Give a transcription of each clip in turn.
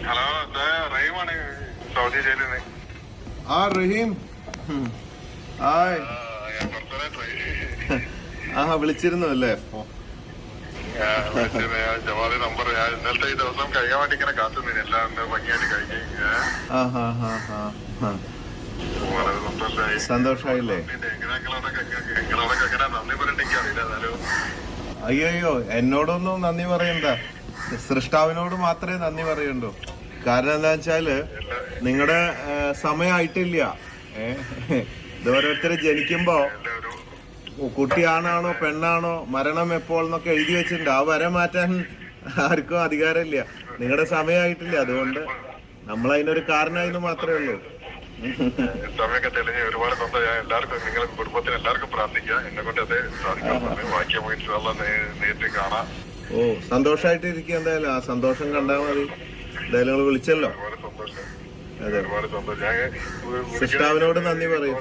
Hello, റഹീമാണ് Saudi ജയിലിൽ നിന്ന്. ആ റഹീം, ഹായ്. വിളിച്ചിരുന്നു അല്ലേ? ജവാദി നമ്പർ ഇന്നലത്തെ ഈ ദിവസം കഴിയാൻ വേണ്ടി ഇങ്ങനെ കാത്തുനിന്നു. എല്ലാം ഭംഗിയായിട്ട് കഴിഞ്ഞ് വളരെ സന്തോഷമായി. സന്തോഷായില്ലേ? നിങ്ങളോടൊക്കെ എങ്ങനെ നന്ദി പറയണ്ടെങ്കിൽ അറിയില്ല. എന്നാലും അയ്യോ, എന്നോടൊന്നും നന്ദി പറയണ്ട, സൃഷ്ടാവിനോട് മാത്രമേ നന്ദി പറയണ്ടൂ. കാരണം എന്താ വെച്ചാല് നിങ്ങളുടെ സമയമായിട്ടില്ല. ഇത് ഓരോരുത്തര് ജനിക്കുമ്പോ കുട്ടിയാണാണോ പെണ്ണാണോ മരണം എപ്പോൾ എന്നൊക്കെ എഴുതി വെച്ചിട്ടുണ്ട്. ആ വര മാറ്റാൻ ആർക്കും അധികാരമില്ല. നിങ്ങളുടെ സമയമായിട്ടില്ല. അതുകൊണ്ട് നമ്മൾ അതിനൊരു കാരണമായെന്ന് മാത്രമേ ഉള്ളൂ. സമയമൊക്കെ തെളിഞ്ഞ് ഒരുപാട് സന്തോഷം. എല്ലാവർക്കും, നിങ്ങളുടെ കുടുംബത്തിന് എല്ലാവർക്കും പ്രാർത്ഥിക്കുക. എന്നെ കൊണ്ട് അത് സാധിക്കാൻ വാക്യം നേരിട്ട് കാണാം. ഓ, സന്തോഷമായിട്ടിരിക്കുക. എന്തായാലും ആ സന്തോഷം കണ്ടാൽ മതി. എന്തായാലും നിങ്ങൾ വിളിച്ചല്ലോ. ഒരുപാട് സന്തോഷം. അതെ, ഒരുപാട് സന്തോഷം. സൃഷ്ടാവിനോട് നന്ദി പറയും.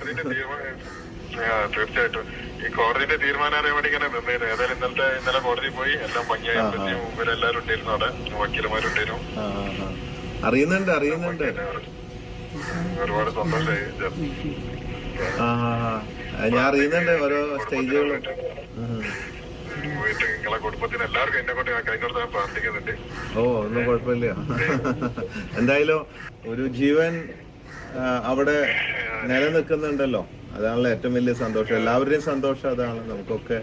തീർച്ചയായിട്ടും ഈ കോടതിന്റെ തീരുമാനം അറിയാൻ വേണ്ടി ഇങ്ങനെ നിന്നേരും. ഏതായാലും ഇന്നലെ കോടതി പോയി എല്ലാം ഭംഗിയായി. മുമ്പിൽ എല്ലാവരും ഉണ്ടായിരുന്നു, അവിടെ വക്കീലന്മാരുണ്ടായിരുന്നു. അറിയുന്നുണ്ട്. ഒരുപാട് സന്തോഷമായി. ഞാൻ അറിയുന്നുണ്ട് ഓരോ സ്റ്റേജുകളും. പോയിട്ട് നിങ്ങളെ കുടുംബത്തിന് എല്ലാവർക്കും എന്നെ കൊണ്ട് കഴിഞ്ഞോട് ഞാൻ പ്രാർത്ഥിക്കുന്നുണ്ട്. ഓ, ഒന്നും കുഴപ്പമില്ല. എന്തായാലും ഒരു ജീവൻ അവിടെ നിലനിൽക്കുന്നുണ്ടല്ലോ, അതാണല്ലോ ഏറ്റവും വലിയ സന്തോഷം. എല്ലാവരുടെയും സന്തോഷം അതാണ്. നമുക്കൊക്കെ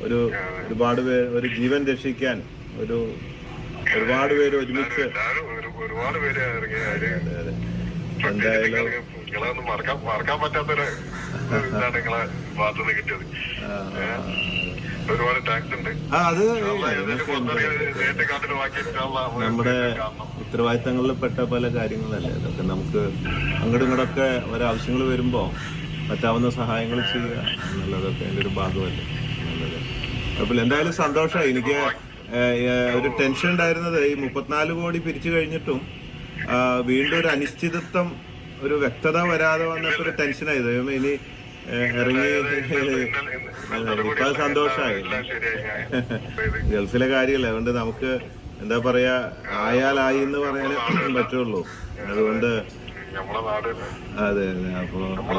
ഒരുപാട് പേര്, ഒരു ജീവൻ രക്ഷിക്കാൻ ഒരുപാട് പേര് ഒരുമിച്ച്. ഒരുപാട് പേര് എന്തായാലും നിങ്ങളൊന്നും മറക്കാൻ പറ്റാത്തൊരു ഇതാണ് നിങ്ങളെ ഭാഗത്തുനിന്ന് കിട്ടിയത്. ഒരുപാട് താങ്ക്സ് ഉണ്ട്. നമ്മുടെ ഉത്തരവാദിത്തങ്ങളിൽ പെട്ട പല കാര്യങ്ങളല്ലേ അതൊക്കെ. നമുക്ക് അങ്ങോട്ടും ഇങ്ങോട്ടൊക്കെ ഒരാവശ്യങ്ങൾ വരുമ്പോ പറ്റാവുന്ന സഹായങ്ങൾ ചെയ്യുക എന്നുള്ളതൊക്കെ എൻ്റെ ഒരു ഭാഗമല്ലേ. കുഴപ്പമില്ല. എന്തായാലും സന്തോഷമായി. എനിക്ക് ഒരു ടെൻഷൻ ഉണ്ടായിരുന്നത് ഈ 34 കോടി പിരിച്ചു കഴിഞ്ഞിട്ടും വീണ്ടും ഒരു അനിശ്ചിതത്വം, ഒരു വ്യക്തത വരാതെ വന്നപ്പോ ഒരു ടെൻഷനായത്. ഇനി ഇറങ്ങി ഇപ്പൊ സന്തോഷമായി. ഗൾഫിലെ കാര്യമല്ലേ, അതുകൊണ്ട് നമുക്ക് എന്താ പറയാ, ആയാലായി എന്ന് പറയാനേ പറ്റുള്ളൂ. അതുകൊണ്ട് അതെ. അപ്പൊ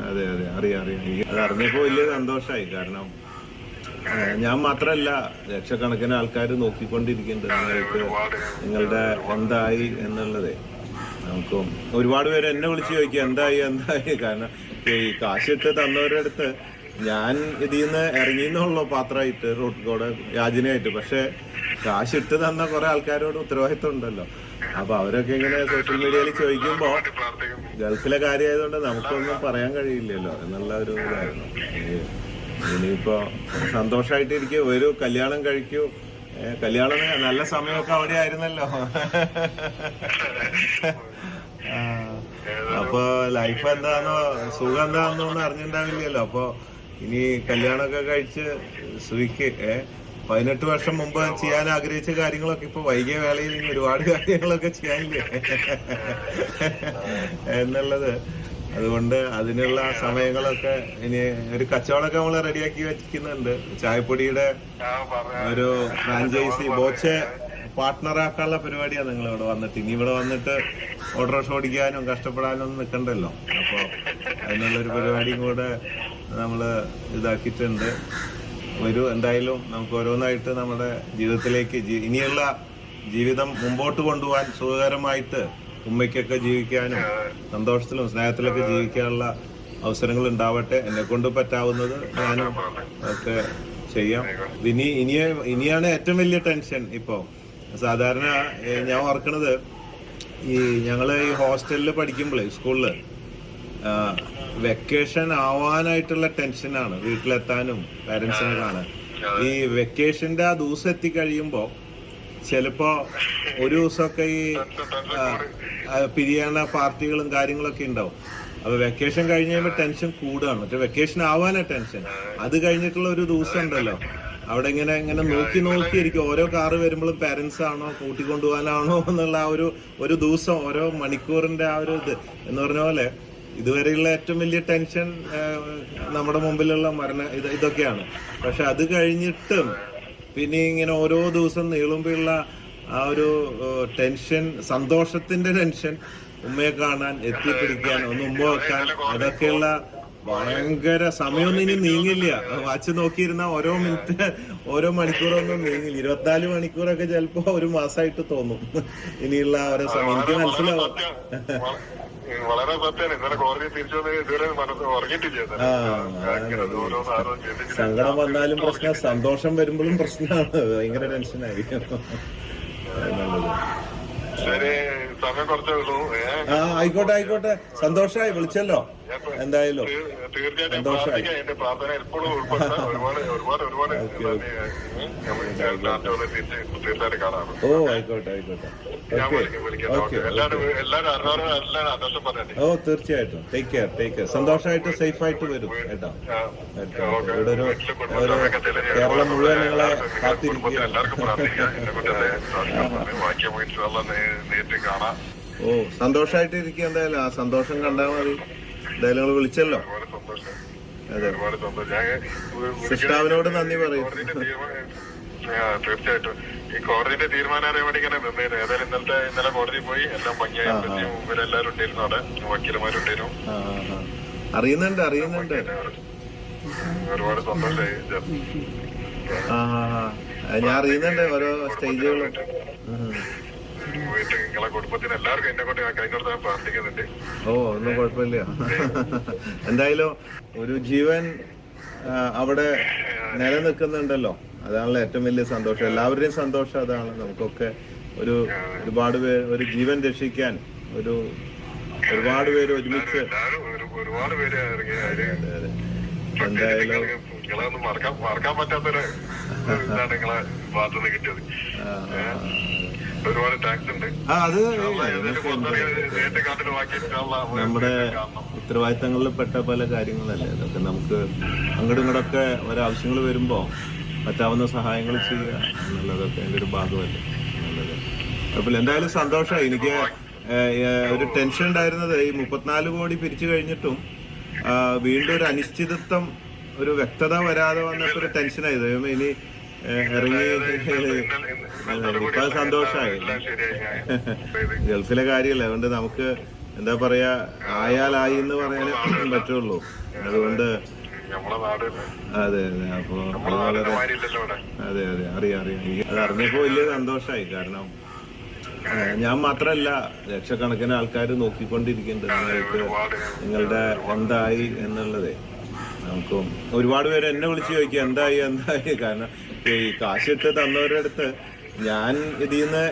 അതെ അറിയാം. അത് അറിഞ്ഞപ്പോ വലിയ സന്തോഷമായി. കാരണം ഞാൻ മാത്രല്ല, ലക്ഷക്കണക്കിന് ആൾക്കാർ നോക്കിക്കൊണ്ടിരിക്കുന്നുണ്ട് നിങ്ങളുടെ എന്തായി എന്നുള്ളതേ. നമുക്കും ഒരുപാട് പേര് എന്നെ വിളിച്ച് ചോദിക്കുക എന്തായി. കാരണം ഈ കാശിട്ട് തന്നവരുടെ അടുത്ത് ഞാൻ ഇതിൽ നിന്ന് ഇറങ്ങിയെന്നുള്ള പാത്രമായിട്ട് റോഡ് കൂടെ യാചനയായിട്ട്. പക്ഷെ കാശിട്ട് തന്ന കുറെ ആൾക്കാരോട് ഉത്തരവാദിത്വം ഉണ്ടല്ലോ. അപ്പൊ അവരൊക്കെ ഇങ്ങനെ സോഷ്യൽ മീഡിയയിൽ ചോദിക്കുമ്പോ ഗൾഫിലെ കാര്യമായതുകൊണ്ട് നമുക്കൊന്നും പറയാൻ കഴിയില്ലല്ലോ എന്നുള്ള ഒരു ഇതായിരുന്നു. ഇനിയിപ്പോ സന്തോഷമായിട്ടിരിക്കും. ഒരു കല്യാണം കഴിക്കൂ. കല്യാണം നല്ല സമയമൊക്കെ അവിടെ ആയിരുന്നല്ലോ. അപ്പൊ ലൈഫ് എന്താന്നോ സുഖം എന്താണെന്നൊന്നും അറിഞ്ഞിട്ടുണ്ടാവില്ലല്ലോ. അപ്പൊ ഇനി കല്യാണമൊക്കെ കഴിച്ച് സുഖിക്ക് 18 വർഷം മുമ്പ് ചെയ്യാൻ ആഗ്രഹിച്ച കാര്യങ്ങളൊക്കെ ഇപ്പൊ വൈകിയ വേളയിൽ ഒരുപാട് കാര്യങ്ങളൊക്കെ ചെയ്യാനില്ലേ എന്നുള്ളത്. അതുകൊണ്ട് അതിനുള്ള സമയങ്ങളൊക്കെ ഇനി ഒരു കച്ചവടമൊക്കെ നമ്മൾ റെഡിയാക്കി വെക്കുന്നുണ്ട്. ചായപ്പൊടിയുടെ ഒരു ഫ്രാഞ്ചൈസി ബോച്ചെ പാർട്ട്ണറാക്കാനുള്ള പരിപാടിയാണ് നിങ്ങൾ ഇവിടെ വന്നിട്ട്. ഇനി ഇവിടെ വന്നിട്ട് ഓട്ടോറിക്ഷ ഓടിക്കാനും കഷ്ടപ്പെടാനും ഒന്നും നിൽക്കണ്ടല്ലോ. അപ്പൊ അതിനുള്ളൊരു പരിപാടിയും കൂടെ നമ്മള് ഇതാക്കിയിട്ടുണ്ട്. എന്തായാലും നമുക്ക് ഓരോന്നായിട്ട് നമ്മുടെ ജീവിതത്തിലേക്ക് ഇനിയുള്ള ജീവിതം മുമ്പോട്ട് കൊണ്ടുപോകാൻ സുഖകരമായിട്ട് ഉമ്മയ്ക്കൊക്കെ ജീവിക്കാനും സന്തോഷത്തിലും സ്നേഹത്തിലൊക്കെ ജീവിക്കാനുള്ള അവസരങ്ങൾ ഉണ്ടാവട്ടെ. എന്നെ കൊണ്ട് പറ്റാവുന്നത് ഞാനും ഒക്കെ ചെയ്യാം. ഇനിയാണ് ഏറ്റവും വലിയ ടെൻഷൻ. ഇപ്പൊ സാധാരണ ഞാൻ ഓർക്കണത്, ഈ ഞങ്ങള് ഈ ഹോസ്റ്റലിൽ പഠിക്കുമ്പോഴേ സ്കൂളില് വെക്കേഷൻ ആവാനായിട്ടുള്ള ടെൻഷനാണ് വീട്ടിലെത്താനും പാരന്റ്സിനെ കാണാൻ. ഈ വെക്കേഷന്റെ ആ ദിവസം എത്തിക്കഴിയുമ്പോ ചിലപ്പോ ഒരു ദിവസമൊക്കെ ഈ പിരിയാന പാർട്ടികളും കാര്യങ്ങളൊക്കെ ഉണ്ടാവും. അപ്പൊ വെക്കേഷൻ കഴിഞ്ഞ് കഴിയുമ്പോൾ ടെൻഷൻ കൂടുകയാണ്. മറ്റേ വെക്കേഷൻ ആവാനാ ടെൻഷൻ. അത് കഴിഞ്ഞിട്ടുള്ള ഒരു ദിവസം ഉണ്ടല്ലോ, അവിടെ ഇങ്ങനെ നോക്കിയിരിക്കും. ഓരോ കാറ് വരുമ്പോഴും പാരന്റ്സ് ആണോ കൂട്ടിക്കൊണ്ടുപോകാനാണോ എന്നുള്ള ആ ഒരു ദിവസം, ഓരോ മണിക്കൂറിന്റെ ആ ഒരു ഇത് എന്ന് പറഞ്ഞ പോലെ ഇതുവരെയുള്ള ഏറ്റവും വലിയ ടെൻഷൻ നമ്മുടെ മുമ്പിലുള്ള ഇതൊക്കെയാണ്. പക്ഷെ അത് കഴിഞ്ഞിട്ടും പിന്നെ ഇങ്ങനെ ഓരോ ദിവസം നീളുമ്പോഴുള്ള ആ ഒരു ടെൻഷൻ, സന്തോഷത്തിന്റെ ടെൻഷൻ, ഉമ്മയെ കാണാൻ, എത്തിപ്പിടിക്കാൻ, ഒന്ന് ഉമ്മ വെക്കാൻ, അതൊക്കെയുള്ള ഭയങ്കര സമയമൊന്നും ഇനി നീങ്ങില്ല. വാച്ച് നോക്കിയിരുന്ന ഓരോ മിനിറ്റ്, ഓരോ മണിക്കൂറൊന്നും നീങ്ങില്ല. 24 മണിക്കൂറൊക്കെ ചിലപ്പോ ഒരു മാസമായിട്ട് തോന്നും ഇനിയുള്ള ഓരോ സമയം. എനിക്ക് മനസ്സിലാവും. വളരെ സത്യമാണ്. ഇന്നലെ കോടതി തിരിച്ചു വന്ന് ഇതുവരെ ഉറങ്ങിയിട്ടില്ല. സങ്കടം വന്നാലും പ്രശ്നം, സന്തോഷം വരുമ്പോഴും പ്രശ്നമാണ്. ഭയങ്കര ടെൻഷനായിരിക്കും. ശരി, സമയം കുറച്ചേ ഉള്ളൂ. ആയിക്കോട്ടെ. സന്തോഷമായി വിളിച്ചല്ലോ. എന്തായാലും തീർച്ചയായിട്ടും പ്രാർത്ഥിക്കാം. എന്റെ പ്രാർത്ഥന എപ്പോഴും ഉൾപ്പെടുത്താൻ ഒരുപാട് തീർച്ചയായിട്ടും കാണാം. ആയിക്കോട്ടെ. ഞാൻ വിളിക്കാം. എല്ലാവരും അന്വേഷണം പറഞ്ഞേ. തീർച്ചയായിട്ടും. Take care. സന്തോഷമായിട്ട് സേഫായിട്ട് വരും കേട്ടോ. ഇവിടെ ഒരു കേരളം മുഴുവൻ നിങ്ങളെ കാത്തിരിക്കുക. എല്ലാവർക്കും പ്രാർത്ഥിക്കാം. നേരിട്ട് കാണാം. സന്തോഷമായിട്ട് ഇരിക്കുക. എന്തായാലും ആ സന്തോഷം കണ്ടാൽ മതി. എന്തായാലും നിങ്ങൾ വിളിച്ചല്ലോ. ഒരുപാട് സന്തോഷം. സിസ്റ്റാവിനോട് നന്ദി പറയും. തീർച്ചയായിട്ടും ഈ കോടതിന്റെ തീരുമാനം അറിയാൻ വേണ്ടി ഇങ്ങനെ നിന്നേരും. ഏതായാലും ഇന്നലെ കോടതി പോയി എല്ലാം ഭംഗിയായി. ഇവരെല്ലാരും ഉണ്ടായിരുന്നു, അവിടെ വക്കീലന്മാരുണ്ടായിരുന്നു. അറിയുന്നുണ്ട്. ഒരുപാട് സന്തോഷമായി. ഞാൻ അറിയുന്നുണ്ട് ഓരോ സ്റ്റേജുകളും. നിങ്ങളെ കുടുംബത്തിന് എല്ലാവർക്കും എന്നെ കൊണ്ട് കഴിഞ്ഞ പ്രാർത്ഥിക്കുന്നുണ്ട്. ഒന്നും കുഴപ്പമില്ല. എന്തായാലും ഒരു ജീവൻ അവിടെ നിലനിൽക്കുന്നുണ്ടല്ലോ, അതാണല്ലോ ഏറ്റവും വലിയ സന്തോഷം. എല്ലാവരുടെയും സന്തോഷം അതാണ്. നമുക്കൊക്കെ ഒരുപാട് പേര്, ഒരു ജീവൻ രക്ഷിക്കാൻ ഒരുപാട് പേര് ഒരുമിച്ച്. ഒരുപാട് പേര് എന്തായാലും നിങ്ങളൊന്നും മറക്കാൻ പറ്റാത്തൊരു ഇതാണ് നിങ്ങളെ ഭാഗത്തുനിന്ന് കിട്ടിയത്. ഒരുപാട് ടാക്സ് ഉണ്ട്. അത് നമ്മുടെ ഉത്തരവാദിത്തങ്ങളിൽ പെട്ട പല കാര്യങ്ങളല്ലേ അതൊക്കെ. നമുക്ക് അങ്ങോട്ടും ഇങ്ങോട്ടൊക്കെ ഒരാവശ്യങ്ങൾ വരുമ്പോ പറ്റാവുന്ന സഹായങ്ങൾ ചെയ്യുക എന്നുള്ളതൊക്കെ അതിന്റെ ഒരു ഭാഗമല്ലേ എന്നുള്ളത്. അപ്പോൾ എന്തായാലും സന്തോഷമായി. എനിക്ക് ഒരു ടെൻഷൻ ഉണ്ടായിരുന്നത് ഈ 34 കോടി പിരിച്ചു കഴിഞ്ഞിട്ടും വീണ്ടും ഒരു അനിശ്ചിതത്വം, ഒരു വ്യക്തത വരാതെ വന്നപ്പോ ഒരു ടെൻഷനായത്. ഇനി ഇറങ്ങി ഇപ്പൊ സന്തോഷമായി. ഗൾഫിലെ കാര്യമല്ലേ, അതുകൊണ്ട് നമുക്ക് എന്താ പറയാ, ആയാലായി എന്ന് പറയാനേ പറ്റുള്ളൂ. അതുകൊണ്ട് അതെ. അപ്പൊ വളരെ അതെ അറിയാം. അത് അറിഞ്ഞപ്പോ വലിയ സന്തോഷമായി. കാരണം ഞാൻ മാത്രല്ല, ലക്ഷക്കണക്കിന് ആൾക്കാർ നോക്കിക്കൊണ്ടിരിക്കുന്നുണ്ട് നിങ്ങളുടെ എന്തായി എന്നുള്ളതേ. നമുക്കും ഒരുപാട് പേര് എന്നെ വിളിച്ച് ചോദിക്കുക എന്തായി. കാരണം ഈ കാശിട്ട് തന്നവരുടെ അടുത്ത് ഞാൻ ഇതിൽ നിന്ന്